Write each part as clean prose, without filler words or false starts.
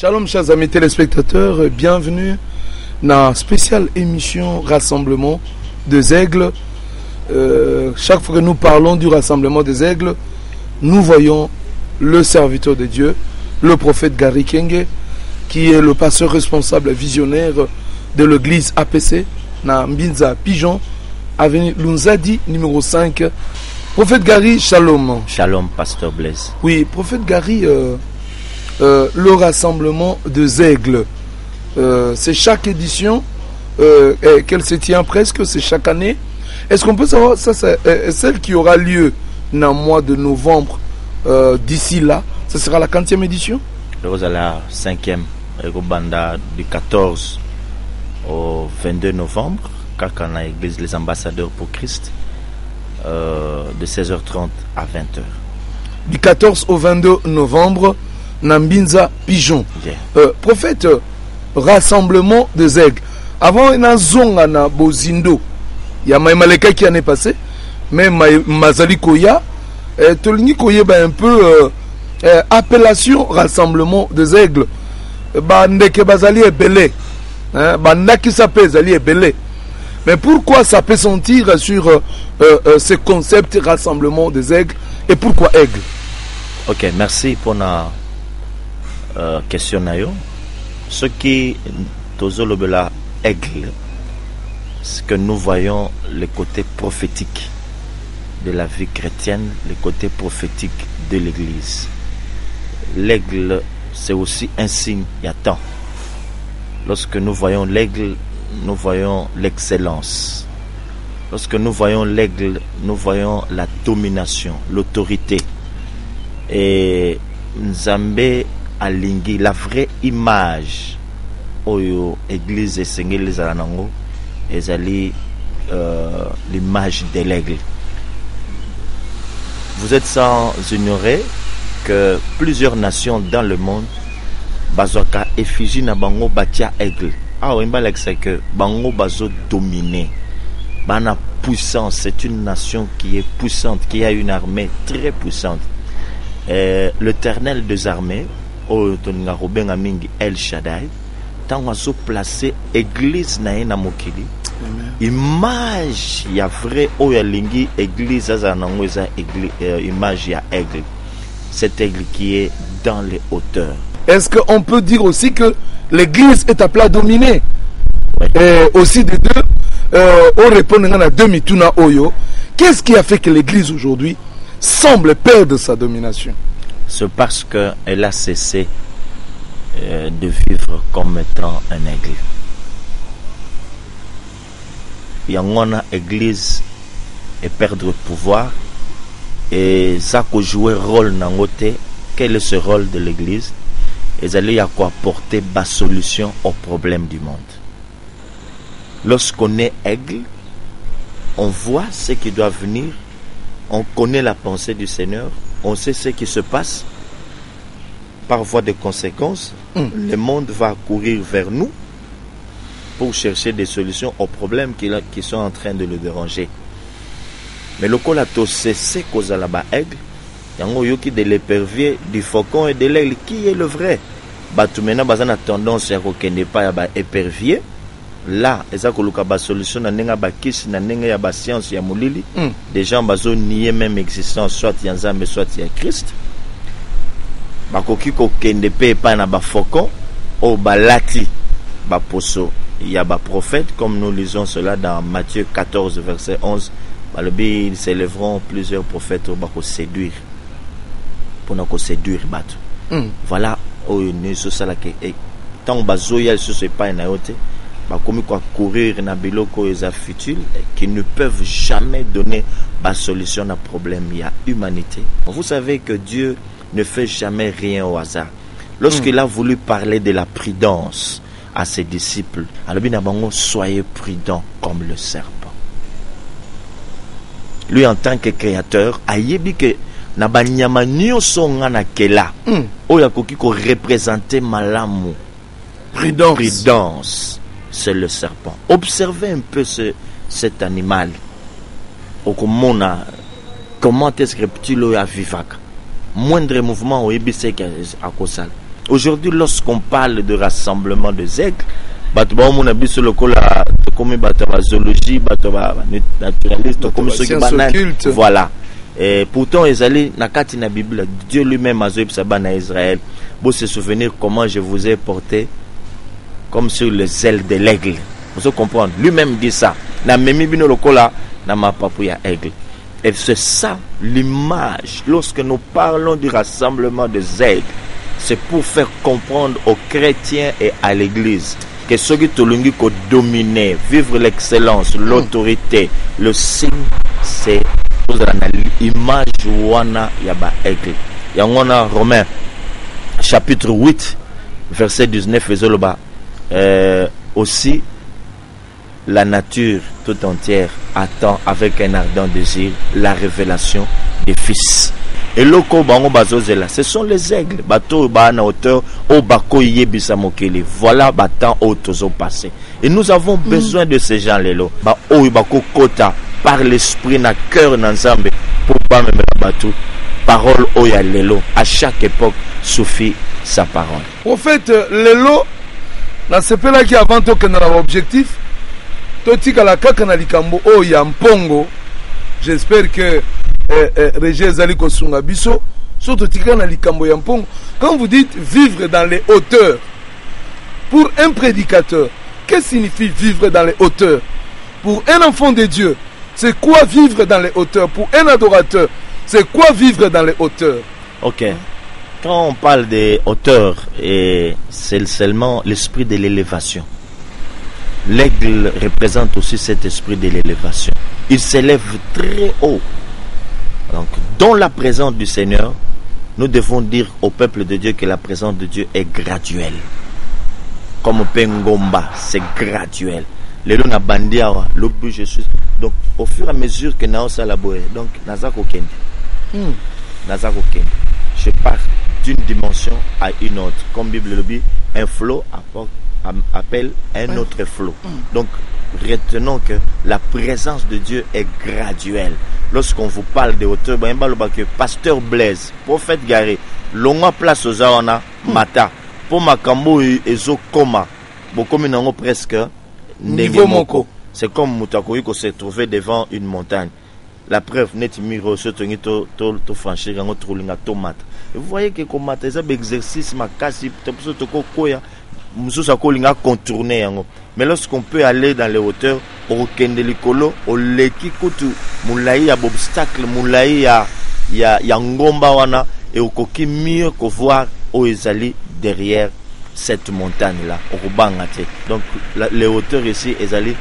Shalom chers amis téléspectateurs, bienvenue dans la spéciale émission Rassemblement des Aigles. Chaque fois que nous parlons du Rassemblement des Aigles, nous voyons le serviteur de Dieu, le prophète Gary Kenge, qui est le pasteur responsable visionnaire de l'église APC, na Mbinza Pigeon, avenue Lunzadi, numéro 5. Prophète Gary, shalom. Shalom, pasteur Blaise. Oui, prophète Gary, le Rassemblement des Aigles, c'est chaque édition, qu'elle se tient presque, c'est chaque année. Est-ce qu'on peut savoir, ça c'est celle qui aura lieu dans le mois de novembre, d'ici là, ce sera la 40e édition? C'est la 5e, du 14 au 22 novembre, quand on a l'église Les Ambassadeurs pour Christ, de 16h30 à 20h. Du 14 au 22 novembre, Nambinza Pigeon. Yeah. Prophète, Rassemblement des Aigles. Avant, il y a un zonga na Bozindo. Il y a Maïmaleka qui en est passé. Mais Mazali Koya, Tolini Koye, un peu appellation Rassemblement des Aigles. Ndeke Bazali est belé. Ndaki s'appelle Zali est belé. Mais pourquoi ça peut sentir sur ce concept Rassemblement des Aigles et pourquoi Aigle? Ok, merci pour la question. Ce qui Tozolobela Aigle, c'est que nous voyons le côté prophétique de la vie chrétienne, le côté prophétique de l'église. L'aigle, c'est aussi un signe, il y a tant. Lorsque nous voyons l'aigle, nous voyons l'excellence. Lorsque nous voyons l'aigle, nous voyons la domination, l'autorité. Et Nzambe alingi, la vraie image oyo église et seigneur les alanango, ezali l'image de l'aigle. Vous êtes sans ignorer que plusieurs nations dans le monde bazoka effigie na bango batia aigle. Ah oui, c'est que bango bazo dominé. Bana puissance, c'est une nation qui est puissante, qui a une armée très puissante. L'Éternel des armées, El Shaddai, tant a placé église na mokili. Image ya vrai oyalingi église azanangoza image ya aigle. Cet aigle qui est dans les hauteurs. Est-ce qu'on peut dire aussi que l'église est appelée à dominer? Oui. Aussi de deux, on répond à demi-tuna oyo. Qu'est-ce qui a fait que l'église aujourd'hui semble perdre sa domination? C'est parce qu'elle a cessé de vivre comme étant un aigle. Il y a une église et perdre le pouvoir et ça que jouer rôle dans côté. Quel est ce rôle de l'église? Et aller à quoi apporter la solution aux problèmes du monde. Lorsqu'on est aigle, on voit ce qui doit venir, on connaît la pensée du Seigneur, on sait ce qui se passe. Par voie de conséquence, le monde va courir vers nous pour chercher des solutions aux problèmes qui sont en train de le déranger. Mais le colato, c'est ce qu'on a là-bas aigle. Il y a de l'épervier, du faucon et de l'aigle. Qui est le vrai? Maintenant, il y a tendance à reconnaître pas épervier. Là, il y a une solution, il y a une science, il y a une des gens qui nier même existence, soit il y a Nzambe, soit il y a Christ. Il y a des prophètes, comme nous lisons cela dans Matthieu 14, verset 11. Ils s'élèveront plusieurs prophètes pour séduire. Pour nous séduire. Voilà, tant que ce pas courir dans biloko futile qui ne peuvent jamais donner la solution à problème. Il y a humanité. Vous savez que Dieu ne fait jamais rien au hasard. Lorsqu'il a voulu parler de la prudence à ses disciples, alors soyez prudents comme le serpent. Lui en tant que créateur, a yebi que na banyama nyonso ngana kela oya koki ko représenter malamu. Prudence, c'est le serpent. Observez un peu cet animal. Comment est-ce que petit lo ya vivaka? Moindre mouvement au ebise à cosal. Aujourd'hui, lorsqu'on parle de rassemblement des aigles, bato ba mona biso lokola comme bato ba zoologie, bato ba naturaliste, comme ceux qui banane. Voilà. Et pourtant ezali na kati na Bible, Dieu lui-même a zoé sa bana Israël. Vous se souvenir comment je vous ai porté comme sur les ailes de l'aigle. Vous comprenez? Lui-même dit ça. Na memi bino lokola na mapapouya aigle. Et c'est ça l'image. Lorsque nous parlons du rassemblement des aigles, c'est pour faire comprendre aux chrétiens et à l'église que ceux qui tolungi ko dominer, vivre l'excellence, l'autorité, le signe, c'est l'image wana yaba aigle. Yangona Romains chapitre 8 verset 19 ezoloba aussi la nature tout entière attend avec un ardent désir la révélation des fils. Et loko bango bazozela, ce sont les aigles, bateau ba na hauteur au bako yebisa mokele. Voilà batan au tozo passé. Et nous avons besoin de ces gens lelo. Ba o bako kota par l'esprit na cœur na nzambe pour pas même la bateau. Parole oya lelo. À chaque époque suffit sa parole. Prophète lelo na sepela ki avant to na objectif. Totika la kaka na likambo oya mpongo. J'espère que Régé Zali Kosunga Biso, surtout tika na likambo ya mpongo. Quand vous dites vivre dans les hauteurs, pour un prédicateur, qu'est-ce que signifie vivre dans les hauteurs? Pour un enfant de Dieu, c'est quoi vivre dans les hauteurs? Pour un adorateur, c'est quoi vivre dans les hauteurs? Ok. Quand on parle des hauteurs, c'est seulement l'esprit de l'élévation. L'aigle représente aussi cet esprit de l'élévation. Il s'élève très haut. Donc, dans la présence du Seigneur, nous devons dire au peuple de Dieu que la présence de Dieu est graduelle. Comme Pengomba, c'est graduel. Les gens bandi le but je suis. Donc, au fur et à mesure que nous sommes là, donc, Nazako Kendi. Nazako Kendi. Je pars d'une dimension à une autre. Comme Bible le dit, un flot appelle un autre flot. Donc, retenons que la présence de Dieu est graduelle. Lorsqu'on vous parle de hauteur, pasteur Blaise, prophète Garé, longa place aux Awana, Mata, pour Makambo et Koma, Bokomi nango presque niveau moko. C'est comme Moutakoui qu'on s'est trouvé devant une montagne. La preuve, net miro, ce to franchir, un autre rouling à tomate. Et vous voyez que comme matin, ça exercice, ma casse, to koya. Contourner. Mais lorsqu'on peut aller dans les hauteurs, au Kendelikolo, au Leki Kutu, Moulaï à obstacle, Moulaï à Ngomba wana, et au Koki mieux que voir au Ezali derrière cette montagne-là, au Rubangate. Donc les hauteurs ici, Ezali,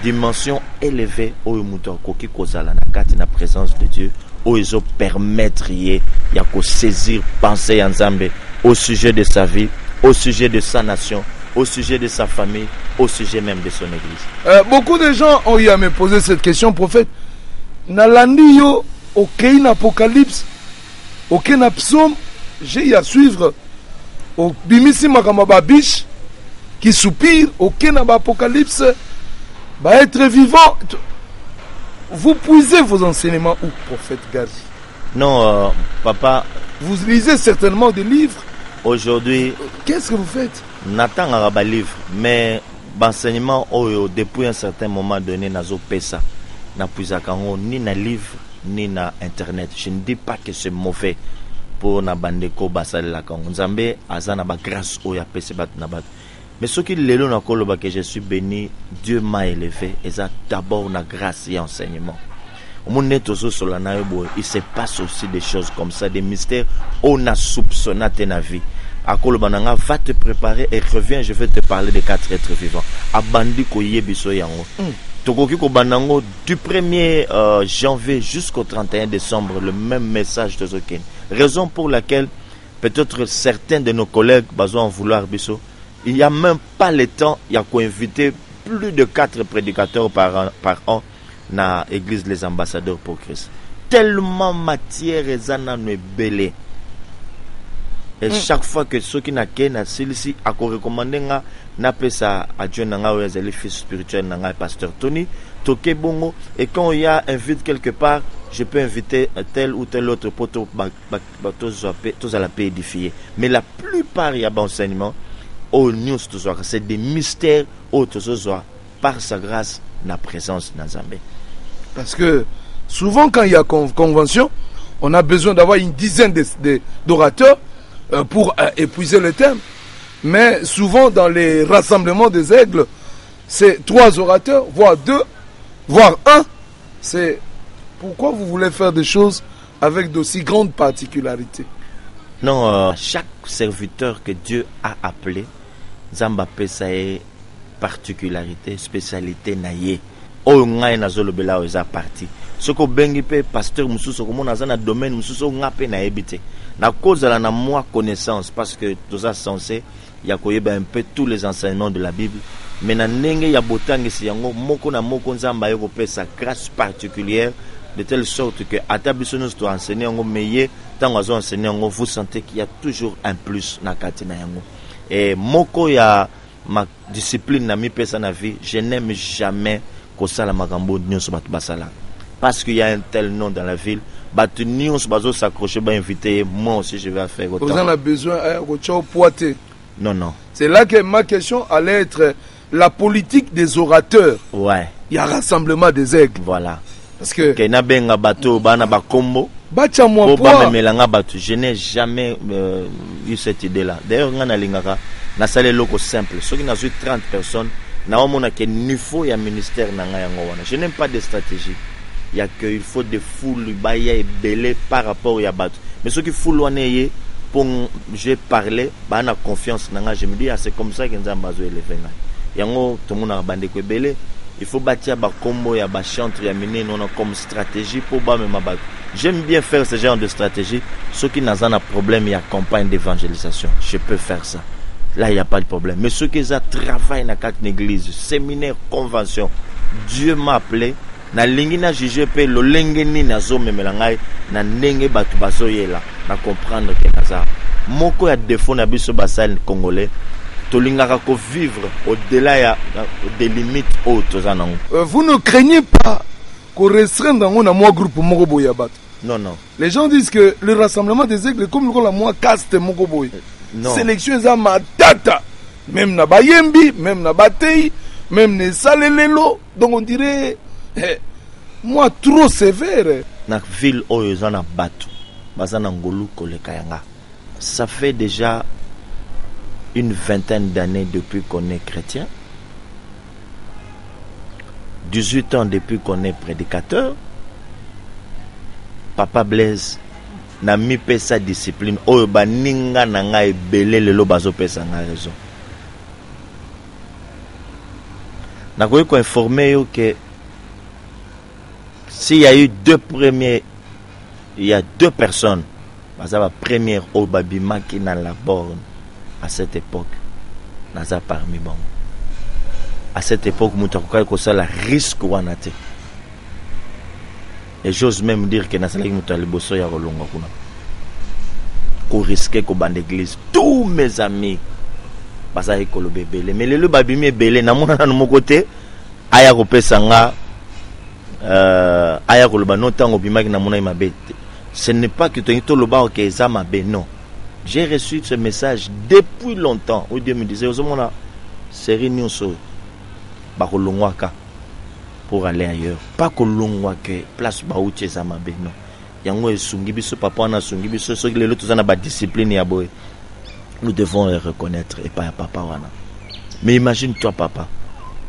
dimension élevée, au Mouton Koki Kozala, na présence de Dieu, au Ezo permettre y a qu'au saisir, penser en Zambé, au sujet de sa vie, au sujet de sa nation, au sujet de sa famille, au sujet même de son église. Beaucoup de gens ont eu à me poser cette question, prophète. Nalandi yo, aucun apocalypse, aucun psaume, j'ai à suivre. Au bimisi makamaba biche, qui soupire, aucun apocalypse, va être vivant. Vous puisez vos enseignements où, prophète Gazi? Non, papa. Vous lisez certainement des livres. Aujourd'hui, qu'est-ce que vous faites? Nathan a un livre, mais l'enseignement depuis un certain moment donné, nazo pesa, na puisakango ni na livre ni na internet. Je ne dis pas que c'est mauvais pour na bandeko basal la kango. Nzambe azana ba grâce o ya pese bat na bat. Mais ce qui lelo na koloba que je suis béni, Dieu m'a élevé, et ça d'abord na grâce et enseignement. Il se passe aussi des choses comme ça, des mystères. On a soupçonné ta vie. Akolobananga va te préparer et reviens, je vais te parler des 4 êtres vivants. Abandi koye biso yango. Tokoki ko banango du 1er janvier jusqu'au 31 décembre le même message de Zoken. Raison pour laquelle peut-être certains de nos collègues besoin en vouloir biso, il n'y a même pas le temps, il y a qu'à inviter plus de 4 prédicateurs par an na église les ambassadeurs pour Christ. Tellement matière ezana no belé. Et chaque fois que ceux qui n'a qu'un celui-ci a recommandé na pesa à Dieu nanga ou les fils spirituels nanga pasteur Tony toke bongo, et quand il y a un vide quelque part, je peux inviter tel ou tel autre pour tous à la paix édifier. Mais la plupart il y a des enseignements au news c'est des mystères autres par sa grâce la présence dans Zambé. Parce que souvent quand il y a convention, on a besoin d'avoir une dizaine d'orateurs pour épuiser le thème. Mais souvent dans les rassemblements des aigles, c'est 3 orateurs, voire 2, voire 1. C'est pourquoi vous voulez faire des choses avec d'aussi grandes particularités. Non, chaque serviteur que Dieu a appelé, Zamba pesa e particularité, spécialité naie. O ngai na zolo bela oza parti. Soko bengi pe pasteur mususu ko mona za na domaine mususu ngape na ebité. Na cause la na moi connaissance parce que toza censé ya koyeba un peu tous les enseignements de la Bible. Mais na ndenge ya botangi si yango moko na moko nzamba yo pesa grâce particulière de telle sorte que atabiso nous doit enseigner yango meilleur tant azo enseigner yango vous sentez qu'il y a toujours un plus na katina yango. Et moko ya ma discipline na mi pesa na vie, je n'aime jamais kosala makambo nyonso batu basala parce qu'il y a un tel nom dans la ville batu nyonso bazo s'accrocher ba inviter moi aussi je vais faire autant. Vous en avez besoin au poité. Non. C'est là que ma question allait être la politique des orateurs. Ouais. Il y a rassemblement des aigles. Voilà. Parce que na benga bato bana ba kombo bacha moi ba melanga bato, je n'ai jamais eu cette idée là. D'ailleurs ngana lingaka na sale loko simple. Ceux qui n'a eu 30 personnes na omona ke niveau ya ministère na nga yango wana. Je n'aime pas de stratégie. Il y a que il faut des foules baya et belé par rapport ya bato. Mais ceux qui foule wana yé pour je parler ba na confiance na nga, je me dis c'est comme ça que nzamba zo élever nga. Yango tout monde na bande ko belé. Il faut bâtir ba combo ya ba chantre ya mine non comme stratégie pour ba me mabat. J'aime bien faire ce genre de stratégie. Ceux qui n'ont pas problème, il y a campagne d'évangélisation. Je peux faire ça. Là, il n'y a pas de problème. Mais ceux qui travaillent dans une église, séminaire, convention, Dieu m'a appelé. Na lingi na juger pe lo lengeni na zo memelangai na ndenge batu bazoyela na comprendre que naza moko ya défaut na biso basal congolais tolingaka ko vivre au-delà des limites hautes zanango. Vous ne craignez pas qu'on restreint dans un moi groupe Mogobo Yabat? Non. Les gens disent que le rassemblement des aigles est comme le moi caste Mogobo. Sélection za matata. Même na Bayembi, même na Batei, même na Salelelo. Donc on dirait moi trop sévère. Na ville oyozana batu. Bazana ngolu koleka yanga. Ça fait déjà une vingtaine d'années depuis qu'on est chrétien. 18 ans depuis qu'on est prédicateur. Papa Blaise n'a mis pas sa discipline. Oyo baninga nanga ebele lelo bazo pesa nga raison. Na koyi ko informer yo que s'il y a eu il y a 2 personnes. Bazaba première au babima qui dans la borne à cette époque. Naza parmi bon. À cette époque, Moutakoukal Kosa la risque wanate. Et j'ose même dire que Nasalek Moutaliboso ya rolonga kuna. Ko risquer ko bande église. Tous mes amis. Basa ekolo bebele. Mais le babimi belé na mona na mon côté. Aya ko pesanga. Aya ko loba no tango bimaki na mona imabete. Ce n'est pas que tu as le bar que ça m'a bé, non. J'ai reçu ce message depuis longtemps. Où Dieu me disait, Ozomona, c'est réunion sur Bakolongwaka pour aller ailleurs. Pas Kolongwaka, place Baouche ça m'a bé, non. Yango et Sungibiso, papa, na Sungibiso, ceux qui les autres ont la discipline et aboye. Nous devons les reconnaître et pas à papa wana. Mais imagine-toi, papa.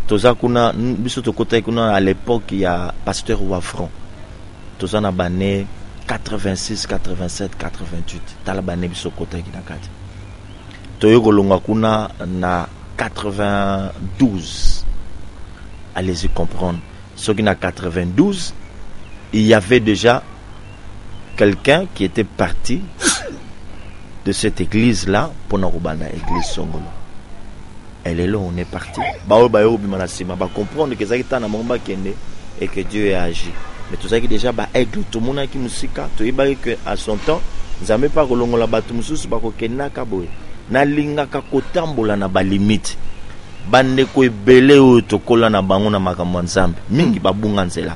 Toza kuna, biso to côté kuna à l'époque il y a pasteur Wafron. Toza na bané 86, 87, 88. Talabane biso kota ki nakati. Toyo kolonga kuna na 92. Allez-y comprendre. Ce qui na 92, il y avait déjà quelqu'un qui était parti de cette église-là pour Narubanda, église Songolo. Elle est là, on est parti. Bao bayo bimanasima, ba comprendre que ça qui t'a na momba kende et que Dieu a agi. Mais tout ça qui déjà ba aigle tout le monde qui musika to iba que à son temps nzambe pas kolongola batu mususu ba ko kenaka boye na linga ka kotambola na ba limite bande ko ebele o to kola na bango na makambo nzambe mingi babunga nzela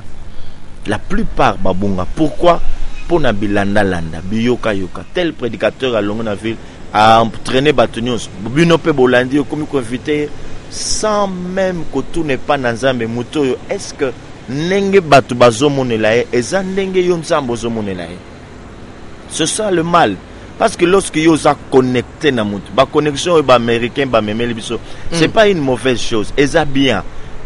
La plupart babunga. Pourquoi? Pour na bilanda landa, biyoka yoka. Tel prédicateur à Longonaville a entraîné Batonios. Binope Bolandi, comme invité, sans même que tout n'est pas dans un mouto. Est-ce que nenge batu bazo monelae, et ça nenge yonzambo zo monelae? C'est ça le mal. Parce que lorsque vous êtes connecté na mouto, la connexion est américaine, c'est pas une mauvaise chose. Et ça bien.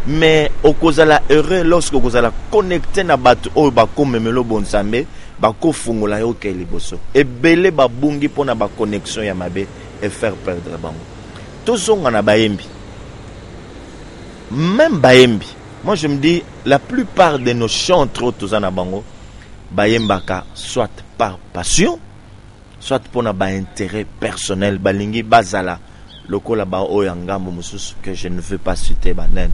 Mais au cause la heureux lorsque vous allez connecter na batu o ba ko memelo bonsambe ba ko fungola yo ke liboso e belé ba bungi pona ba connexion ya mabe et faire perdre bango tozonga na baembi même baembi. Moi je me dis la plupart de nos chants trop tozana bango baembaka soit par passion soit pona ba intérêt personnel balingi bazala lokola ba oyangambo mususu que je ne veux pas citer banen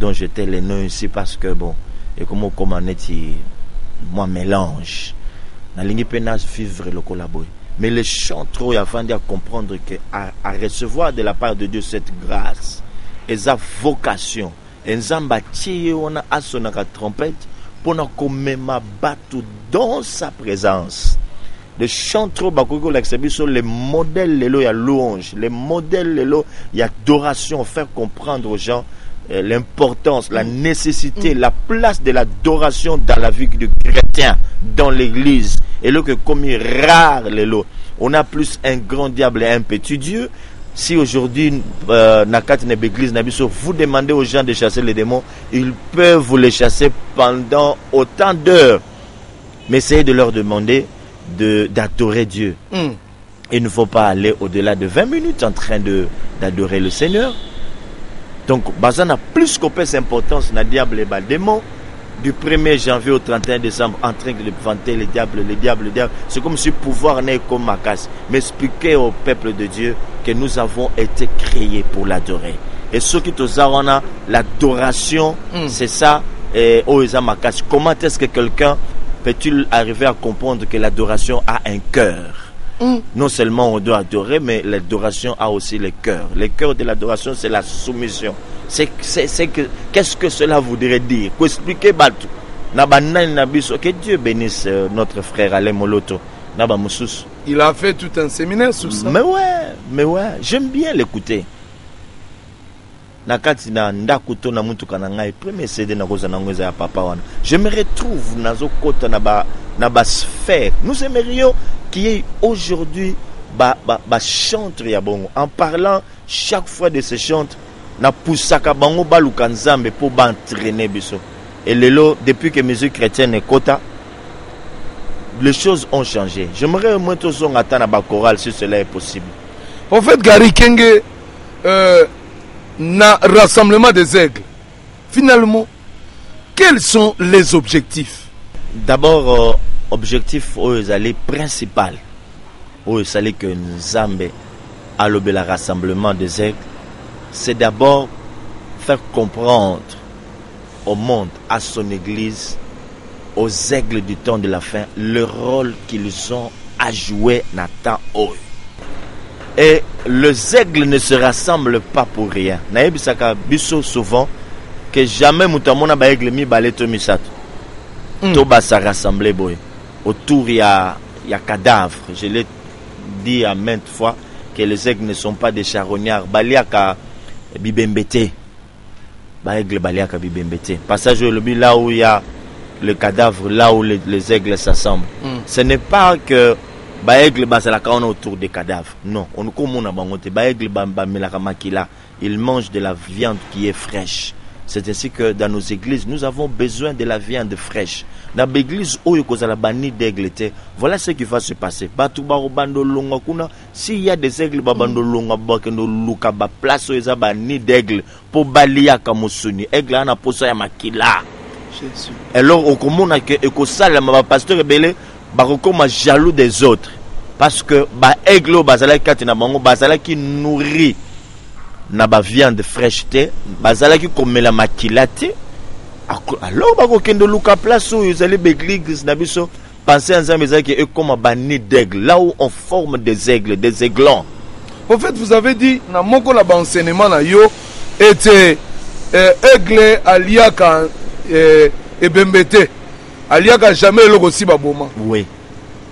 dont j'étais les noms ici parce que bon et comment neti moi mélange na lingi pena vivre lokola boy mais les chants trop afin de comprendre que à recevoir de la part de Dieu cette grâce et sa vocation et nzamba tie on a sonaka trompette pour na komema batu dans sa présence. Les chants trop bakoko l'accepter sur les modèles lelo ya louange, les modèles lelo ya adoration, faire comprendre aux gens l'importance, la nécessité, la place de l'adoration dans la vie du chrétien, dans l'église. Et là que comme rare lelo, on a plus un grand diable et un petit Dieu. Si aujourd'hui nakat l'église nabiso vous demandez aux gens de chasser les démons, ils peuvent vous les chasser pendant autant d'heures. Mais essayez de leur demander d'adorer Dieu. Il ne faut pas aller au-delà de 20 minutes en train d'adorer le Seigneur. Donc, ça a plus qu'opès importance dans le diable et le démon. Du 1er janvier au 31 décembre, en train de vanter le diable. C'est comme si le pouvoir n'est comme ma casse. Mais expliquer au peuple de Dieu que nous avons été créés pour l'adorer. Et ce qui te a l'adoration, c'est ça. Et comment est-ce que quelqu'un peut-il arriver à comprendre que l'adoration a un cœur? Non seulement on doit adorer, mais l'adoration a aussi le cœur. Le cœur de l'adoration, c'est la soumission. Qu'est-ce que cela voudrait dire? Pour expliquer Batu. Que Dieu bénisse notre frère Alain Moloto. Il a fait tout un séminaire sur ça. Mais ouais, j'aime bien l'écouter. Je me retrouve dans la sphère. Nous aimerions qu'il y ait aujourd'hui chantre en parlant chaque fois de ces chantres na poussaka bango baluka nzambe pour entraîner biso. Et depuis que musique chrétienne est kota, les choses ont changé. J'aimerais au moins tous attendre na chorale si cela est possible. En fait, Gary Kenge na rassemblement des aigles. Finalement, quels sont les objectifs? D'abord, objectif principal. Que Nzambe a le rassemblement des aigles, c'est d'abord faire comprendre au monde, à son église, aux aigles du temps de la fin, le rôle qu'ils ont à jouer dans le temps. Et les aigles ne se rassemblent pas pour rien. Naïbisaka biso souvent que jamais mutamona ba aigle mi baleto misato. Toba sa rassemblé boy. Autour il y a cadavres. Je l'ai dit à maintes fois que les aigles ne sont pas des charognards. Baliaka bibembete. Ba aigle baliaka bibembete. Passage au lobby là où il y a le cadavre, là où les aigles s'assemblent. Ce n'est pas que Baègle basalaka on autour des cadavres. Non, on komona bangote. Baègle bamelaka makila. Ils mangent de la viande qui est fraîche. C'est ainsi que dans nos églises, nous avons besoin de la viande fraîche. Dans l'église où il y a bani d'aigle, voilà ce qui va se passer. S'il y a des aigles, place où il y a bani d'aigle pour balia kamosuni. Aigle ana posa ya makila. Alors au komona que ekosala ma pasteur rebelle bakoma jaloux des autres parce que ba aigle bazala kati na bango bazala qui nourrit na ba viande fraîche te bazala qui komela makila te alors bakokendo luka place où ils allaient l'église na biso penser ensemble que eux comme ba nid d'aigle là où on forme des aigles des aiglons. En fait vous avez dit na moko la ba enseignement na yo était aigle aliaka et bembete. aliaka jamais le aussi baboma. Oui.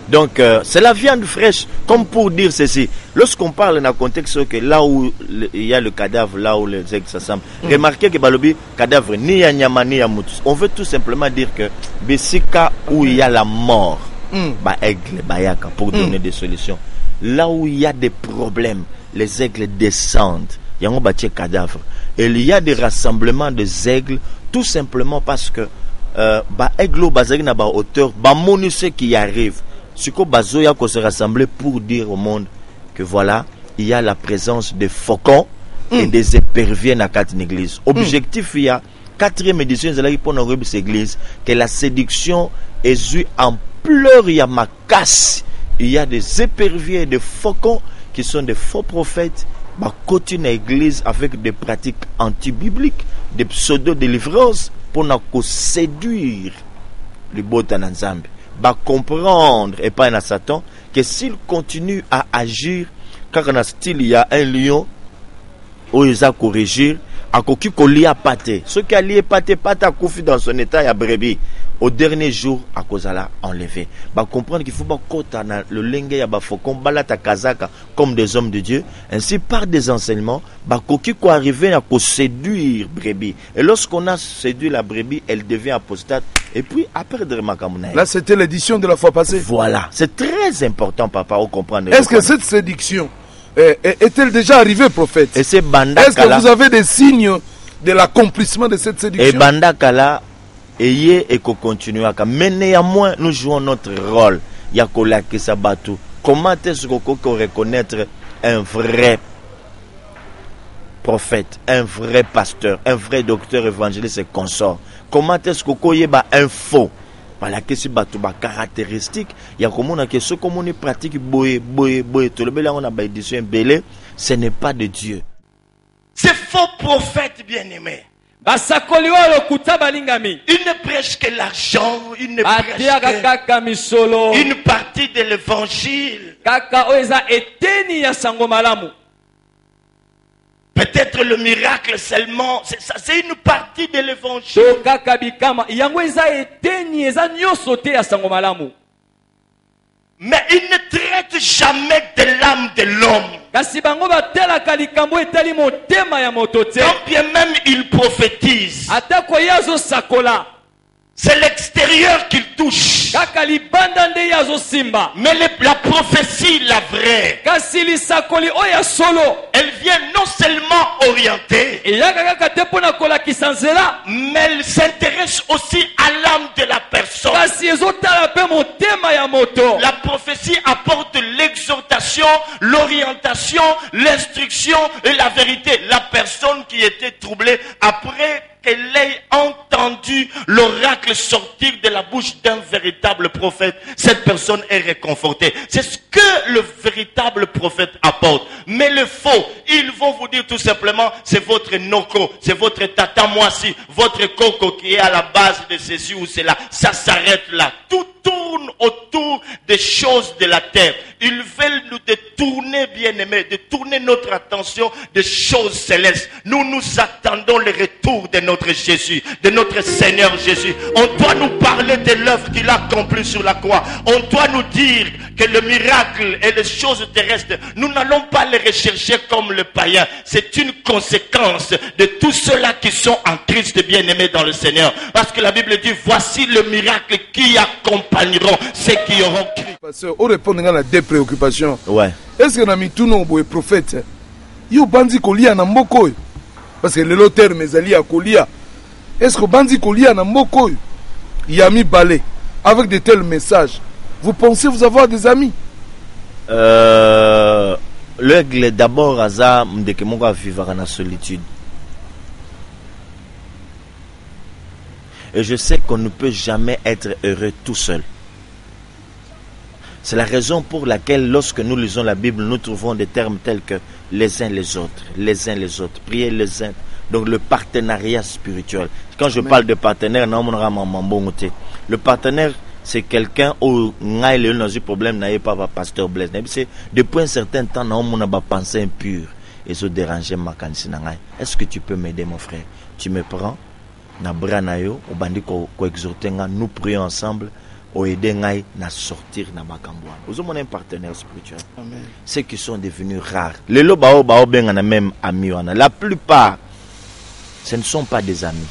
Donc, c'est la viande fraîche, comme pour dire ceci. Lorsqu'on parle dans le contexte que là où il y a le cadavre, là où les aigles s'assemblent, remarquez que Balobi, cadavre, ni ya nyama, ni ya moutus. On veut tout simplement dire que Bessika, où il y a la mort, bah aigle, bayaka, pour donner des solutions. Là où il y a des problèmes, les aigles descendent. Il y a un bâti cadavre. Et il y a des rassemblements des aigles, tout simplement parce que bah aigle, bah aigles na bah hauteur, bah monu ce qui arrive. Ce que Bazoya qu'on se rassembler pour dire au monde que voilà, il y a la présence des faucons et des éperviers dans quatre églises. Objectif, il y a 4e édition de cette église, que la séduction est vue en pleurs, il y a ma casse. Il y a des éperviers et des faucons qui sont des faux prophètes, bah, continue l'église avec des pratiques anti-bibliques, des pseudo-délivrances pour nous séduire les botan ensemble. Va comprendre et pas un Satan que s'il continue à agir car dans style il y a un lion où il a corrigé à coquille colis à pâté ce qui a lié pâté à koufi dans son état à brebis au dernier jour à cause là enlevé va comprendre qu'il faut pas kota le lenge ya ba faucon balata kazaka comme des hommes de Dieu ainsi par des enseignements va coquille ko arriver à séduire brebis et lorsqu'on a séduit la brebis elle devient apostate et puis à perdre ma camouflage. Là c'était l'édition de la fois passée. Voilà, c'est très important papa au comprendre. Est-ce que cette séduction est-elle déjà arrivée prophète? Et c'est Banda Est-ce que vous avez des signes de l'accomplissement de cette séduction? Et Banda Kala et qu'on continue à mais néanmoins nous jouons notre rôle. Yakola Kisabatu. Comment est-ce qu'on peut reconnaître un vrai prophète, un vrai pasteur, un vrai docteur évangéliste et consort? Comment est-ce qu'on peut un faux? Voilà que c'est batuba caractéristique. Il y a comme on a que ce qu'on pratique boye tout le bel on a ba édition belé, ce n'est pas de Dieu. Ces faux prophètes bien-aimés. Ils ne prêchent que l'argent, ils ne prêchent que une partie de l'évangile. Peut-être le miracle seulement, c'est une partie de l'évangile. Mais ils ne traitent jamais de l'âme de l'homme. Quand bien même ils prophétisent, c'est l'extérieur qu'ils touchent. Mais la prophétie, la vraie, elle vient non seulement orienter, mais elle s'intéresse aussi à l'âme de la personne. La prophétie apporte l'exhortation, l'orientation, l'instruction et la vérité. La personne qui était troublée après qu'elle ait entendu l'oracle sortir de la bouche d'un véritable prophète, cette personne est réconfortée. C'est ce que le véritable prophète apporte. Mais le faux, ils vont vous dire tout simplement, c'est votre noko, c'est votre tata moisi, votre coco qui est à la base de ceci ou cela. Ça s'arrête là. Tout tourne autour des choses de la terre. Ils veulent nous détourner, bien-aimés, détourner notre attention des choses célestes. Nous attendons le retour de notre Jésus, de notre Seigneur Jésus. On doit nous parler de l'œuvre qu'il a accomplie sur la croix. On doit nous dire que le miracle et les choses terrestres, nous n'allons pas les rechercher comme le païen. C'est une conséquence de tous ceux-là qui sont en Christ, bien-aimés dans le Seigneur. Parce que la Bible dit, voici le miracle qui accompagneront ceux qui auront Christ. Pasteur, on répond à des préoccupations. Ouais. Est-ce que nami tout non boy prophète? Yo bandi kolia na mboko. Parce que le loteur mezali a kolia. Est-ce que bandi kolia na mboko? Il y a mis balai avec de tels messages. Vous pensez vous avoir des amis? L'aigle d'abord hasard de que mon gars vivre dans la solitude. Et je sais qu'on ne peut jamais être heureux tout seul. C'est la raison pour laquelle lorsque nous lisons la Bible, nous trouvons des termes tels que les uns les autres, prier les uns. Donc le partenariat spirituel. Quand je parle de partenaire, le partenaire, c'est quelqu'un où on a eu un problème, n'a pas pasteur Blaise. C'est depuis un certain temps, on a pensé impur et se déranger ma canne. Est-ce que tu peux m'aider, mon frère? Tu me prends? na brana yo obandi ko exhorter nga, nous prions ensemble o aider ngai na sortir na makambo. Vous avez un partenaire spirituel. Amen. Ceux qui sont devenus rares. Les lo bao benga na même amis wana. La plupart ce ne sont pas des amis.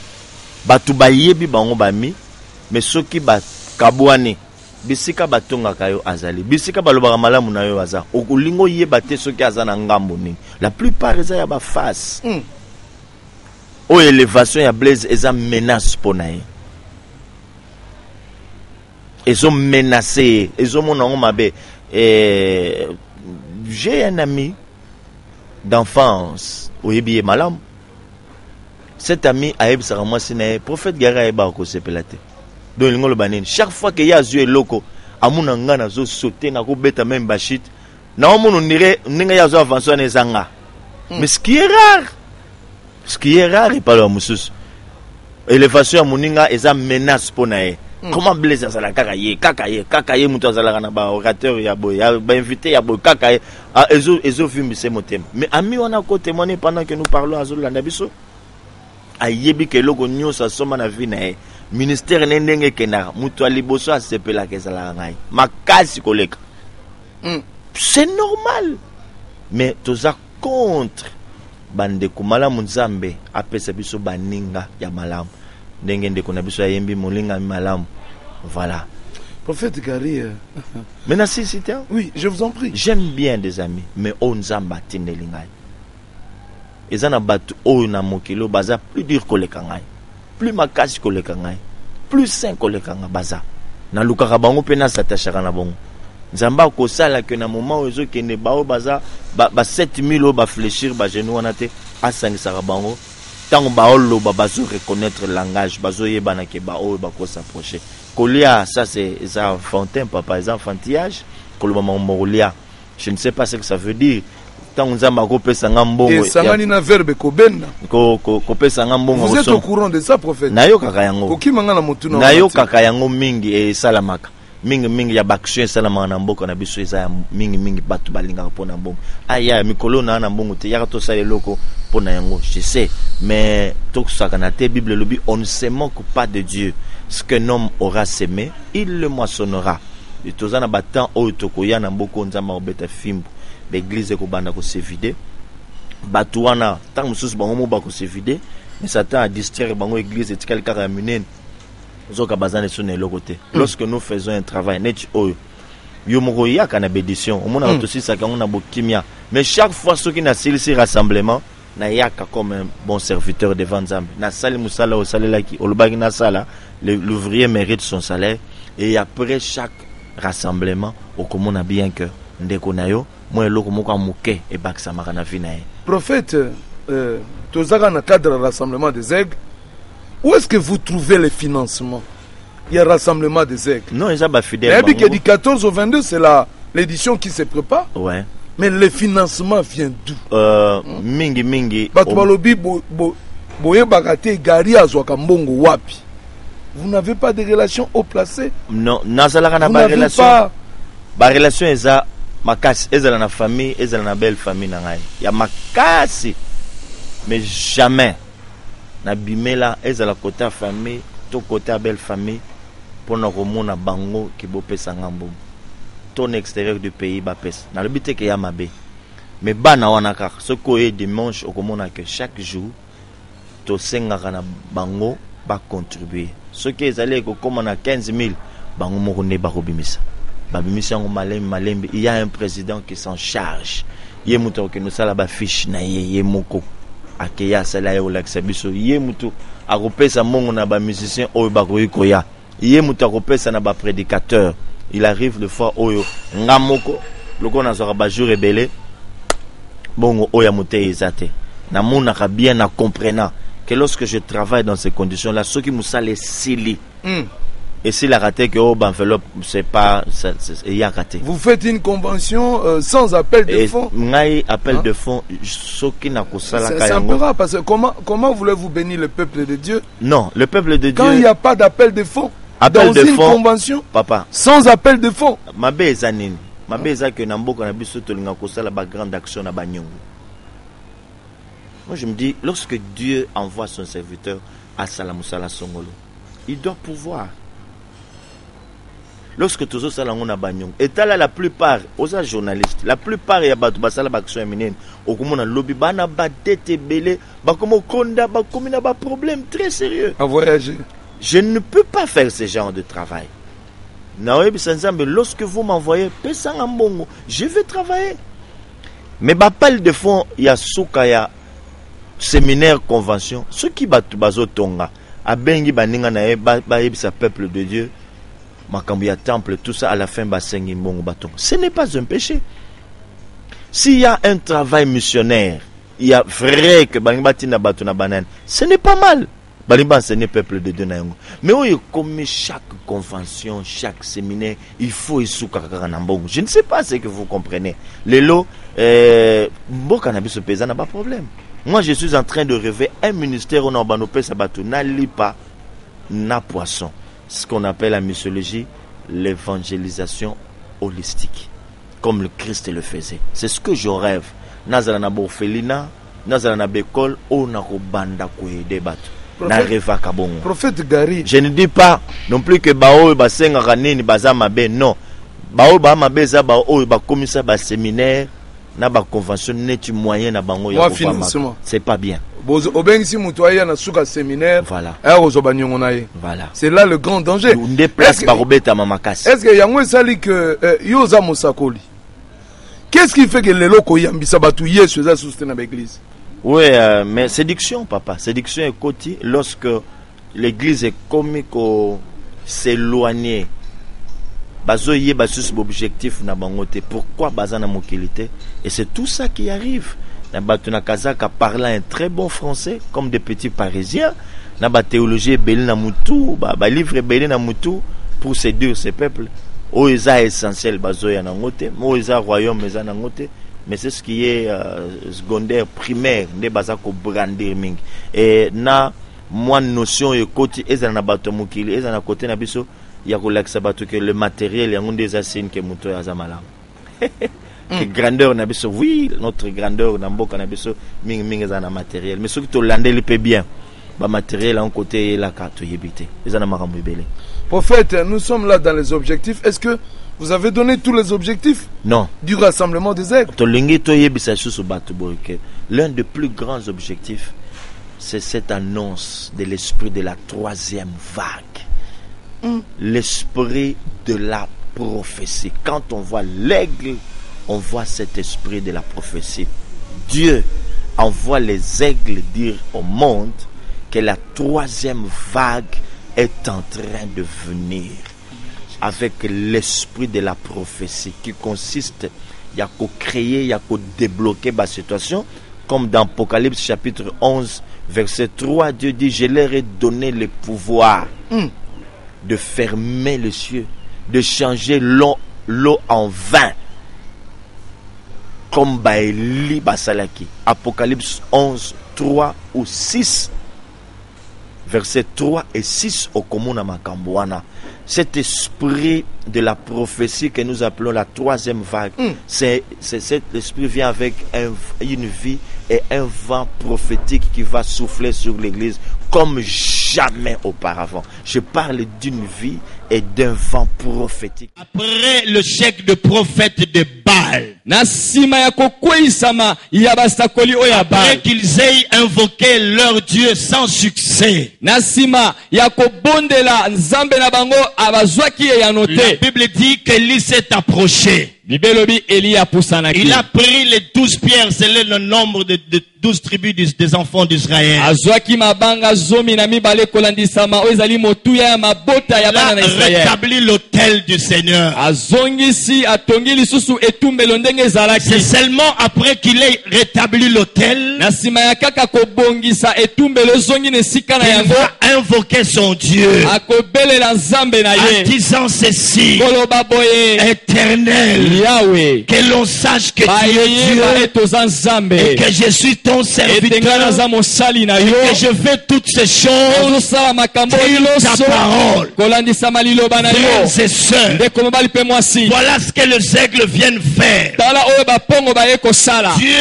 Batu ba yebi bango ba mi, mais ceux qui ba kabouane bisika batonga kayo azali. Bisika balobaka malamu na yo aza. Okulingo yeba te ceux qui azana ngambo ni. La plupart eza ya ba face. O élévation ya Blaise eza menace pour nae. Ils ont menacé, ils ont mon mabe. J'ai un ami d'enfance, Oyebi Malam. Cet ami a eu sa le prophète Gara Eba ko sepelate. Donc le banin. Chaque fois que y a Dieu loco, amuna ngana zo sauter na ko beta même bashit. Na omuntu nire ninga ya zo avancer na zanga. Mais ce qui est rare, il parle à Moussous. Élévation à Moninga est une menace pour nae. Comment Blaise azala kakaye mutu azala na ba orateur ya boy ya ba invité ya boy kakaye ezo film c'est mon thème. Mais ami on a témoigné pendant que nous parlons à Zolanda biso ayebi ke loko nyosa soma na vie na ministère ndenge kenara mutu aliboso asepela kezala ngai makasi koleka. C'est normal. Mais toza contre bande kumala munzambe apesa biso baninga ya malamu. Voilà. Prophète Gary. Maintenant, si c'était. Oui, je vous en prie. J'aime bien des amis, mais on zamba tinelingay. Ils en abattu au na mokilo baza plus dur que les kangay, plus makasi que les kangay, plus sain que les kangay baza. Na lukaka bango pena s'attachera na bongo. Nzamba ko sala que na moment ozo kene bao baza ba 7000 o ba fléchir ba genou anate asangisa bango. Tant baolo bazo reconnaître le langage, bazo yebana ke bao bako s'approcher. Kolia, ça c'est ça enfantin, papa, les enfantillage. Koloba morulia, je ne sais pas ce que ça veut dire. Tant on zamba ko pesa ngambongo. Et sangani na verbe ko benna. Ko pesa ngambongo. Vous êtes au courant de ça, prophète? Nayo kakayango. Ko kimanga na mutu na. Nayo kakayango mingi e salamaka. Mingi ya baction salama na mboko na biso eza mingi batu balinga pona mbongo. Aya mikolo na mbongo te yaka to sale loko pona yango. Je sais, mais tout ça kana te Bible lobi on ne se moque pas de Dieu. Ce qu'un homme aura semé, il le moissonnera. Et tozana batan o tokoya na mboko nzamba obeta fimbo. L'église ko banda ko se vider. Batu wana tant mususu bango mo ba ko se vider, mais Satan a distraire bango église et quelqu'un a mené. Lorsque nous faisons un travail net, mais chaque fois ceux qui n'a ce rassemblement, comme un bon serviteur devant l'ouvrier mérite son salaire et après chaque rassemblement, au commun a bien que prophète, dans cadre rassemblement des aigles. Où est-ce que vous trouvez les financements? Il y a rassemblement des aigles. Non, il y a fidèles. Mais du 14 au 22, c'est l'édition qui se prépare. Ouais. Mais le financement vient d'où? Mingi. Vous n'avez pas de relation au placé? Non, vous n'avez pas. La relation est à makasi, est dans la famille, est dans la belle famille. Il y a makasi, mais jamais. Na bimela ezala côté famille to côté belle famille pour na komona bango ki bo pesa ngambo ton extérieur du pays ba pesa na lobite ke ya mabe mais bana wana ka ce ko e dimanche okomona que chaque jour to senga na bango ba contribuer ce qui ezali ko komona 15000 bango moko ne ba ko bimisa ba bimisa ngo malembe il y a un président qui s'en charge ye muto ke no sala ba fiche na ye moko akeya sala yo laksa biso ye mutu akopesa mongo na ba musicien oyo bakoyiko ya ye mutu akopesa na ba prédicateur il arrive le fois oyo ngamoko loko na soka ba jour rebelle bongo oya muté ezate na mona ka bien na comprenant que lorsque je travaille dans ces conditions là ceux qui musale sili et si la raté que au enveloppe c'est pas il y a raté. Vous faites une convention sans appel de fonds. Ngai appel de fonds ce qui n'a que ça c'est un peu rare parce que comment voulez-vous bénir le peuple de Dieu? Non, le peuple de Dieu quand il n'y a pas d'appel de fonds dans une convention papa sans appel de fonds. Mabe ezanini mabe ezake na mboko na biso to linga ko sala ba grande action na banyongo. Moi je me dis lorsque Dieu envoie son serviteur asala musala songolo. Il doit pouvoir. Lorsque tous os salango na banyong, et là la plupart aux journalistes, la plupart ya batu basala baction minene, okomona lobby bana ba tete belé, ba komo konda ba komina ba problème très sérieux. À voyager. Je ne peux pas faire ce genre de travail. Naoyebi sanzambe, lorsque vous m'envoyez pesanga mbongo, je vais travailler. Mais ba parle de fond ya souka ya séminaire convention, ceux qui batu bazo tonga, abengi baninga na ba yebisa peuple de Dieu. Makambuya temple, tout ça à la fin basengi mbongo baton. Ce n'est pas un péché. S'il y a un travail missionnaire, il y a vrai que banibati na bato na banane, ce n'est pas mal. Baniba enseigner peuple de Dieu na yango. Mais oui, comme chaque convention, chaque séminaire, il faut isukaka na mbongo. Je ne sais pas ce que vous comprenez. Lelo mboka na biso pesa na pas problème. Moi je suis en train de rêver un ministère on a pesa bato na lipa na poisson. Ce qu'on appelle la missiologie, l'évangélisation holistique, comme le Christ le faisait. C'est ce que je rêve. Nazala na borfelina, nazala na bekol, o na robanda koyede bato. Na reva kabongo. Prophète Gary. Je ne dis pas non plus que bao basenga kanini bazama be, non. Bao ba mabe za bao ba komisa ba séminaire na ba convention neti moyen na bango ya financement. C'est pas bien. Obengisi mutoya na suka séminaire. Voilà. Voilà. C'est là le grand danger. Est-ce que yango sali que yoza mosakoli? Qu'est-ce qui fait que les locaux yambisa batu yesu za soutenir l'église? Oui, mais séduction papa, séduction est côté lorsque l'église est comme s'éloigner. Bazo yé basus objectif na bangote. Pourquoi bazana mokilité? Et c'est tout ça qui arrive. Nabatuna Kazaka parlant un très bon français, comme des petits parisiens. Naba théologie belé na mutu, ba livre belé na mutu pour séduire ces peuples. Oeza essentiel bazoya na ngote, oeza royaume eza na ngote, mais c'est ce qui est secondaire, primaire, ne baza ko brandir ming. Et na moi notion e koti eza na bato mukili, eza na côté na biso ya ko laksa bato que le matériel yango des signe que muto ya zamala. Grandeur na biso, oui, notre grandeur na mboka na biso mingi za na matériel, mais ce qui to landé le peut bien ba matériel en côté la carte yebité eza na makambo ebele. Prophète, nous sommes là dans les objectifs. Est-ce que vous avez donné tous les objectifs? Non. Du rassemblement des aigles. To lingi to yebisa susu bato boke. L'un des plus grands objectifs, c'est cette annonce de l'esprit de la troisième vague. L'esprit de la prophétie. Quand on voit l'aigle, on voit cet esprit de la prophétie. Dieu envoie les aigles dire au monde que la troisième vague est en train de venir avec l'esprit de la prophétie qui consiste à créer, à débloquer la situation, comme dans Apocalypse chapitre 11 verset 3, Dieu dit: je leur ai donné le pouvoir de fermer les cieux, de changer l'eau en vin, comme Baeli Basalaki. Apocalypse 11, 3 ou 6, versets 3 et 6 au Komuna Makambouana. Cet esprit de la prophétie que nous appelons la troisième vague, cet esprit vient avec une vie et un vent prophétique qui va souffler sur l'église comme jamais auparavant. Je parle d'une vie et d'un vent prophétique. Après le chèque de prophète de Baal, après qu'ils aient invoqué leur Dieu sans succès, la Bible dit qu'Élie s'est approché. Il a pris les 12 pierres, c'est le nombre de 12 tribus des enfants d'Israël. Il a rétabli l'autel du Seigneur. C'est seulement après qu'il ait rétabli l'autel qu'il va invoquer son Dieu en disant ceci: Éternel, Yahweh. Que l'on sache que tu es Dieu et que je suis ton serviteur et que je fais toutes ces choses sur ta parole. Frères et sœurs, voilà ce que les aigles viennent faire. Dieu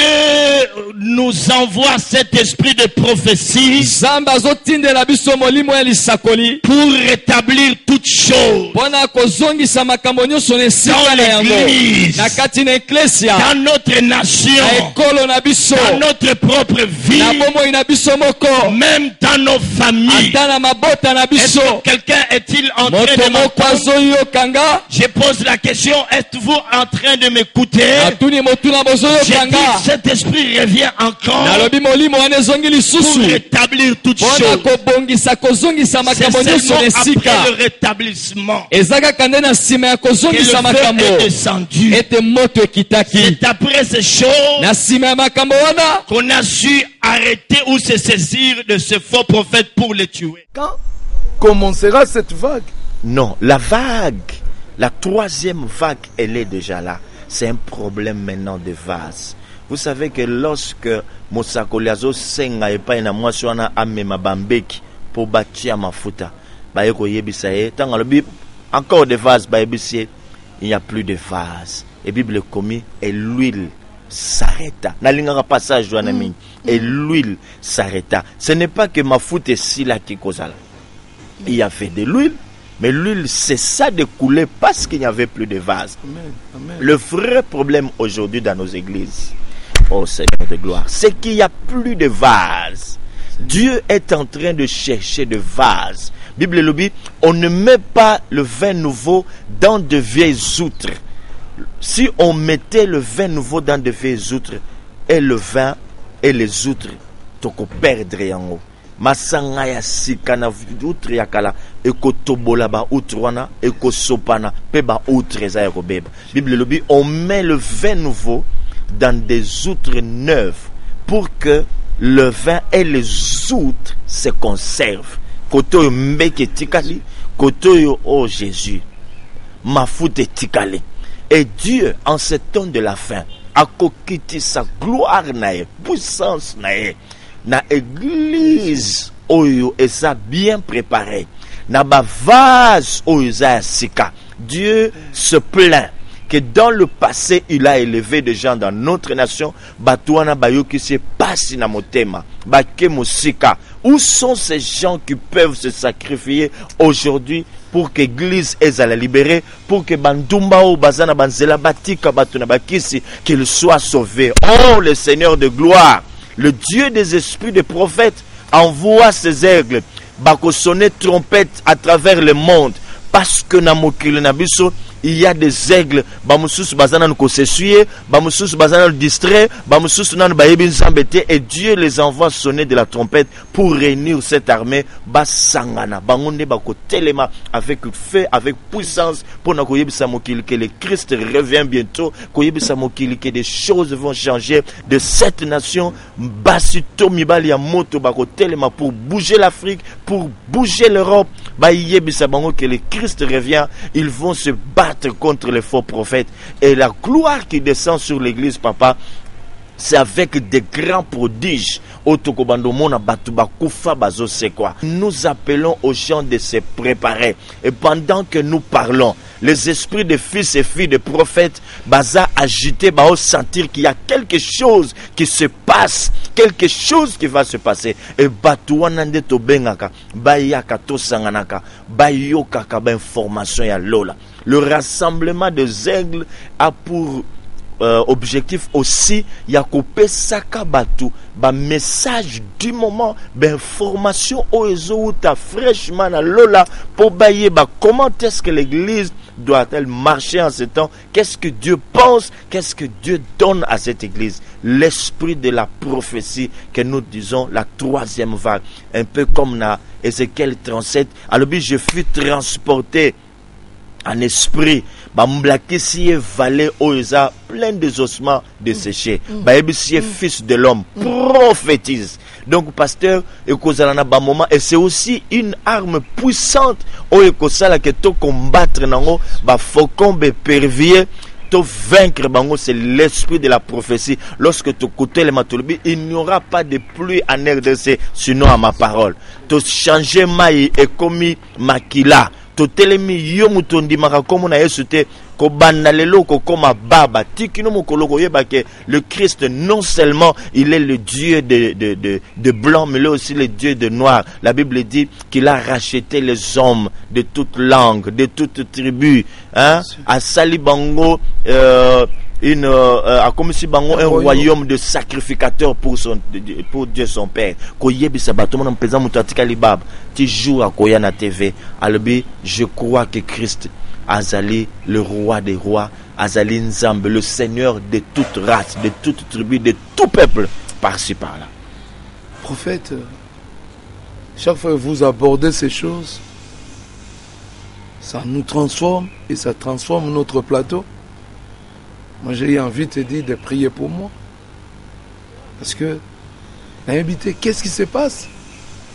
nous envoie cet esprit de prophétie pour rétablir toutes choses dans l'église, dans notre nation, dans notre propre vie, même dans nos familles. Est-ce que quelqu'un est-il en train de m'entendre? Je pose la question, êtes-vous en train de m'écouter? J'ai dit, cet esprit revient encore pour rétablir toutes choses. C'est seulement après le rétablissement que le feu est descendu. C'est après ces choses qu'on a su arrêter ou se saisir de ce faux prophète pour le tuer. Quand commencera cette vague? Non, la vague, la troisième vague, elle est déjà là. C'est un problème maintenant de vase. Vous savez que lorsque Mosakoliazo senga epai na mwasi wana amema bambeki pour bâtir mafuta, bayeko yebisaye tant le encore des vases bayebisie, il n'y a plus de vase. Et Bible commis et l'huile s'arrêta. Nalinga passage wana mingi et l'huile s'arrêta. Ce n'est pas que mafuta si là qui causala. Il y avait de l'huile, mais l'huile cessa de couler parce qu'il n'y avait plus de vase. Amen. Amen. Le vrai problème aujourd'hui dans nos églises, oh Seigneur de gloire, c'est qu'il n'y a plus de vase. Dieu est en train de chercher de vases. Bible le dit, on ne met pas le vin nouveau dans de vieilles outres. Si on mettait le vin nouveau dans de vieilles outres, et le vin et les outres, toko perdre en haut. Masanga ya sikana outre ya kala eko tobola ba outre wana eko sopana pe ba outre za ya kobeba. Bible le dit, on met le vin nouveau dans des outres neuves pour que le vin et les outres se conservent. Koto yo mbeke tikali, koto yo oh Jésus, ma foute tikali. Et Dieu en ce temps de la fin a kokiti sa gloire nae, puissance nae. Na église oyo esa bien préparé na ba vase oyo za sika. Dieu se plaint que dans le passé il a élevé des gens dans notre nation batouana bayo qui se passe na motema bake mosika. Où sont ces gens qui peuvent se sacrifier aujourd'hui pour que l'église ait à la libérer, pour que Bandumba ou Bazana Banzela Batika Batuna Bakisi qu'il soit sauvé? Oh le Seigneur de gloire, le Dieu des esprits des prophètes envoie ses aigles bako sonner trompette à travers le monde parce que na mokili na biso il y a des aigles bamususu bazana nko s'essuyer bamususu bazana le distrait bamususu nan bayebi nzambete et Dieu les envoie sonner de la trompette pour réunir cette armée basangana bangonde bako telema avec feu avec puissance pour na koyebisa mokili que le Christ revient bientôt koyebisa mokili que des choses vont changer de cette nation basito mibali ya moto bako telema pour bouger l'Afrique pour bouger l'Europe bayebisa bango que le Christ revient. Ils vont se battre contre les faux prophètes et la gloire qui descend sur l'église, papa, c'est avec des grands prodiges. Nous appelons aux gens de se préparer et pendant que nous parlons, les esprits de fils et filles de prophètes baza agité bao sentir qu'il y a quelque chose qui se passe, quelque chose qui va se passer et batuana nde to bengaka bayaka to sanganaka bayoka ka ba information ya lola. Le rassemblement des aigles a pour objectif aussi ya couper saka batu ba message du moment d'information oezo ou ta fraîchement na lola pour bailler ba comment est-ce que l'église doit-elle marcher en ce temps, qu'est-ce que Dieu pense, qu'est-ce que Dieu donne à cette église. L'esprit de la prophétie que nous disons la troisième vague, un peu comme dans Ézéchiel 37. Alors je fus transporté en esprit bamblakisi vallée oza plein des ossements desséchés baebisi fils de l'homme prophétise. Donc pasteur ekozala ba moment et c'est aussi une arme puissante o ekozala que to combattre nango ba faucon be pervier to vaincre bango, c'est l'esprit de la prophétie. Lorsque tu écoutes les matolobi, il n'y aura pas de pluie en RDC, sinon à ma parole. To changer maï et commis makila. To telemi yo mutondi makakomo na yesu te ko banalelo ko koma baba tikino mokoloko yeba ke le Christ non seulement il est le Dieu de blanc mais il est aussi le Dieu de noir. La Bible dit qu'il a racheté les hommes de toute langue, de toute tribu, hein, à Salibango a comme si bango un royaume de sacrificateurs pour Dieu son Père. Koyebisa batomo mpeza mutatika libab ti joue à Koyana TV albi je crois que Christ Azali le roi des rois, Azali Nzambe le Seigneur de toute race, de toute tribu, de tout peuple par-ci par-là. Prophète, chaque fois que vous abordez ces choses, ça nous transforme et ça transforme notre plateau. Moi, j'ai eu envie de te dire de prier pour moi. Parce que, qu'est-ce qui se passe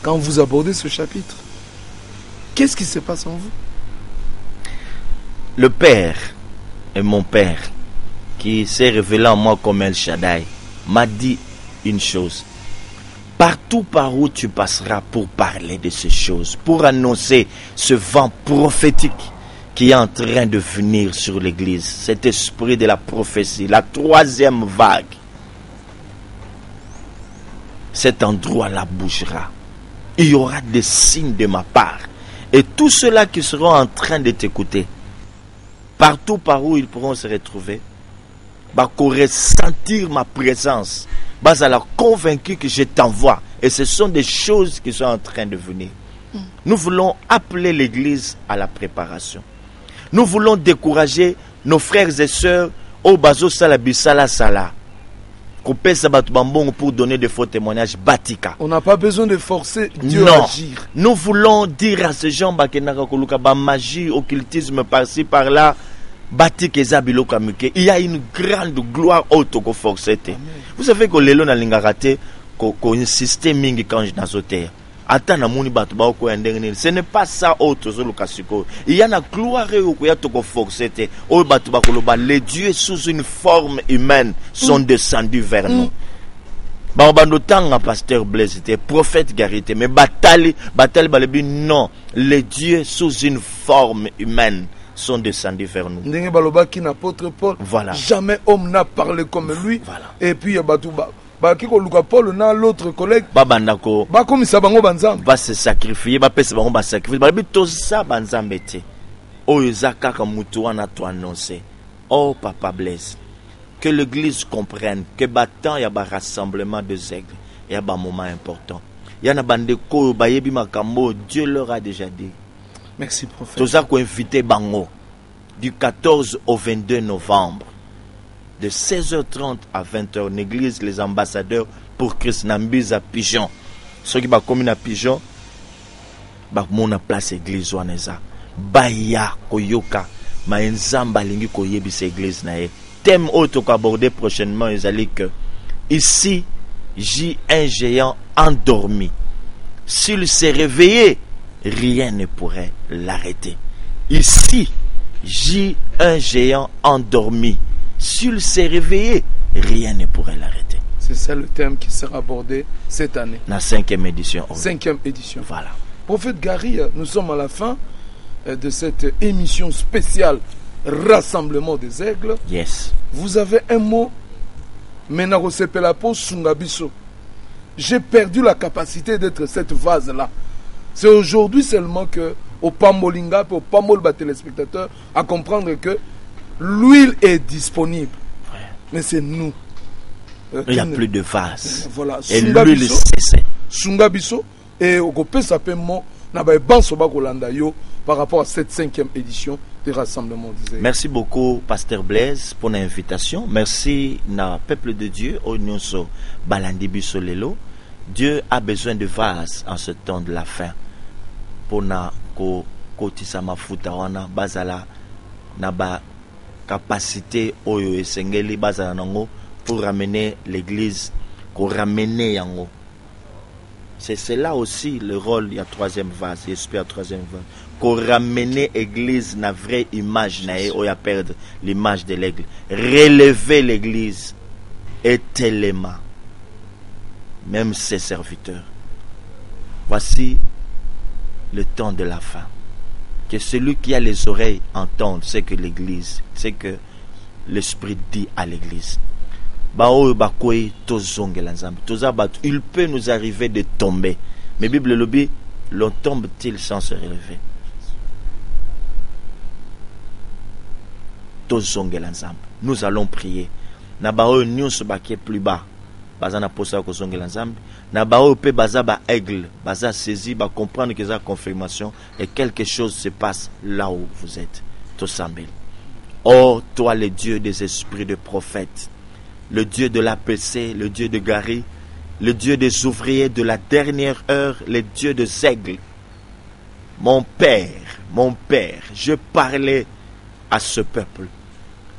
quand vous abordez ce chapitre? Qu'est-ce qui se passe en vous? Le Père et mon Père, qui s'est révélé en moi comme El Shaddai, m'a dit une chose. Partout par où tu passeras pour parler de ces choses, pour annoncer ce vent prophétique qui est en train de venir sur l'église, cet esprit de la prophétie, la troisième vague, cet endroit-là bougera. Il y aura des signes de ma part. Et tous ceux-là qui seront en train de t'écouter, partout par où ils pourront se retrouver, ressentir ma présence, alors convaincu que je t'envoie. Et ce sont des choses qui sont en train de venir. Nous voulons appeler l'église à la préparation. Nous voulons décourager nos frères et sœurs au bazo salabisala sala. Pour donner de faux témoignages batika. On n'a pas besoin de forcer Dieu à agir. Nous voulons dire à ces gens magie, occultisme par-ci par-là. Il y a une grande gloire auto forcée. Vous savez que l'élo na lingarate ko insisté mingi quand je nazoter. Ce n'est pas ça autre. Il y a une gloire forcée. Les dieux sous une forme humaine sont descendus vers nous. Pasteur Blaise était prophète Garité, mais bataille non, les dieux sous une forme humaine sont descendus vers nous. Voilà. Jamais homme n'a parlé comme lui. Voilà. Et puis il y a Paul na l'autre collègue comme ça va se sacrifier va sacrifier tout ça banzambete oyezaka comme mutu ana to annoncer. Oh papa Blaise, que l'église comprenne que battant il y a un rassemblement de aigles, il y a un moment important. Il y a un bandeko bayebi makambo, Dieu leur a déjà dit. Merci prophète. Tout ça qu'on invité bango du 14 au 22 novembre. De 16h30 à 20h, l'église, les ambassadeurs pour Christ Nambiza Pigeon. Ceux qui sont commis à Pigeon, mon place église ouaneza. Baya koyoka, ma enzamba lingi koyebi cette église nae. Thème autre qu'aborder prochainement, ils allaient que ici, j'ai un géant endormi. S'il s'est réveillé, rien ne pourrait l'arrêter. Ici, j'ai un géant endormi. S'il s'est réveillé, rien ne pourrait l'arrêter. C'est ça le thème qui sera abordé cette année. La 5e édition. 5e édition. Voilà. Prophète Gary, nous sommes à la fin de cette émission spéciale Rassemblement des Aigles. Yes. Vous avez un mot, Menarosepelapo Sungabiso. J'ai perdu la capacité d'être cette vase-là. C'est aujourd'hui seulement que, au Pamolinga, au Pamolba téléspectateurs, à comprendre que l'huile est disponible. Ouais. Mais c'est nous. Il n'y a plus de vase. Voilà. Et l'huile cesse. Sungabiso. Et au Gopé Sapemo, par rapport à cette 5e édition du Rassemblement des Aigles. Merci beaucoup, Pasteur Blaise, pour l'invitation. Merci, na peuple de Dieu, au Nyonso Balandibi Solelo. Dieu a besoin de vases en ce temps de la fin. Pour na kotisa mafuta wana bazala na ba capacité oyo esengeli bazala nango pour ramener l'église, pour ramener yango C'est là aussi le rôle, il y a troisième vase, l'esprit à troisième vase. Qu'on ramène l'église na vraie image, où il y a perdre l'image de l'aigle. Relever l'église et tellement, même ses serviteurs. Voici le temps de la fin. Que celui qui a les oreilles entende ce que l'église, ce que l'esprit dit à l'église. Il peut nous arriver de tomber. Mais Bible le dit, l'on tombe-t-il sans se relever? Nous allons prier. Nabao nous se baquer plus bas. Bazana posa ko zongela nzambe. Nabao pe baza ba aigle, baza saisi, ba comprendre que ça confirmation et quelque chose se passe là où vous êtes. Tosambel. Oh, toi le Dieu des esprits de prophètes, le Dieu de l'APC, le Dieu de Gary, le Dieu des ouvriers de la dernière heure, le Dieu des aigles. Mon Père, je parlais à ce peuple.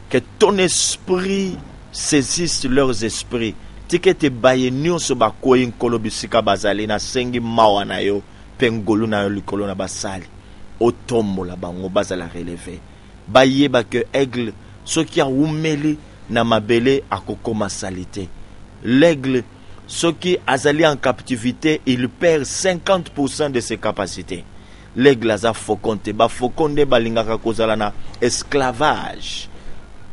Que ton esprit saisisse leurs esprits. Tikete baye nyonso bakoyi nkolo bisika bazali na sengi mawa na yo pengolu na yo likolo na basali. Otombola bango bazala relevé. Baye ba que aigle ce qui a oumeli na mabele akokoma salité. L'aigle ce qui azali en captivité, il perd 50% de ses capacités. L'aigle aza fokonte ba fokonde balingaka kozala na esclavage.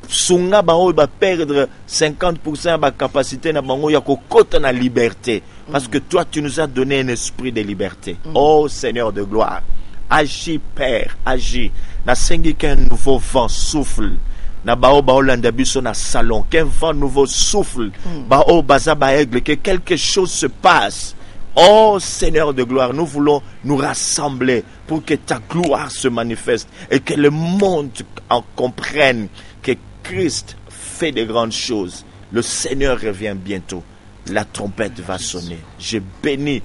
Sunga bango ba perdre 50% de la capacité na bango ya kokota na liberté parce que toi tu nous as donné un esprit de liberté. Oh Seigneur de gloire, agis Père, agis. Na sengi qu'un nouveau vent souffle na bao landa biso na salon, qu'un vent nouveau souffle bao baza ba aigle, que quelque chose se passe. Oh Seigneur de gloire, nous voulons nous rassembler pour que ta gloire se manifeste et que le monde en comprenne que Christ fait de grandes choses. Le Seigneur revient bientôt. La trompette va sonner. Je bénis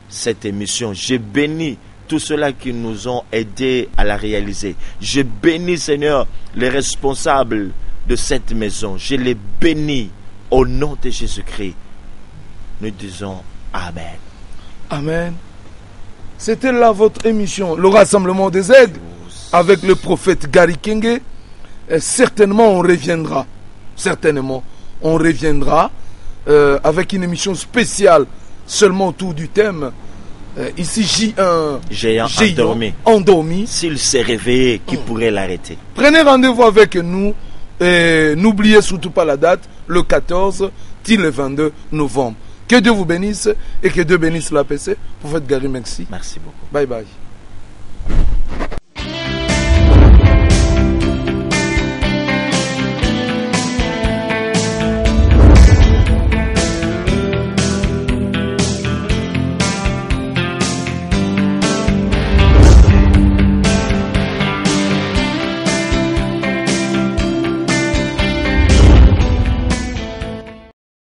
cette émission. Je bénis tous ceux-là qui nous ont aidés à la réaliser. Je bénis, Seigneur, les responsables de cette maison. Je les bénis au nom de Jésus-Christ. Nous disons Amen. Amen. C'était là votre émission, le rassemblement des aigles, avec le prophète Gary Kenge. Et certainement on reviendra. Avec une émission spéciale seulement autour du thème. Ici géant endormi. S'il s'est réveillé, qui pourrait l'arrêter? Prenez rendez-vous avec nous et n'oubliez surtout pas la date, le 14 till le 22 novembre. Que Dieu vous bénisse et que Dieu bénisse l'APC. Prophète Gary, merci. Merci beaucoup. Bye bye.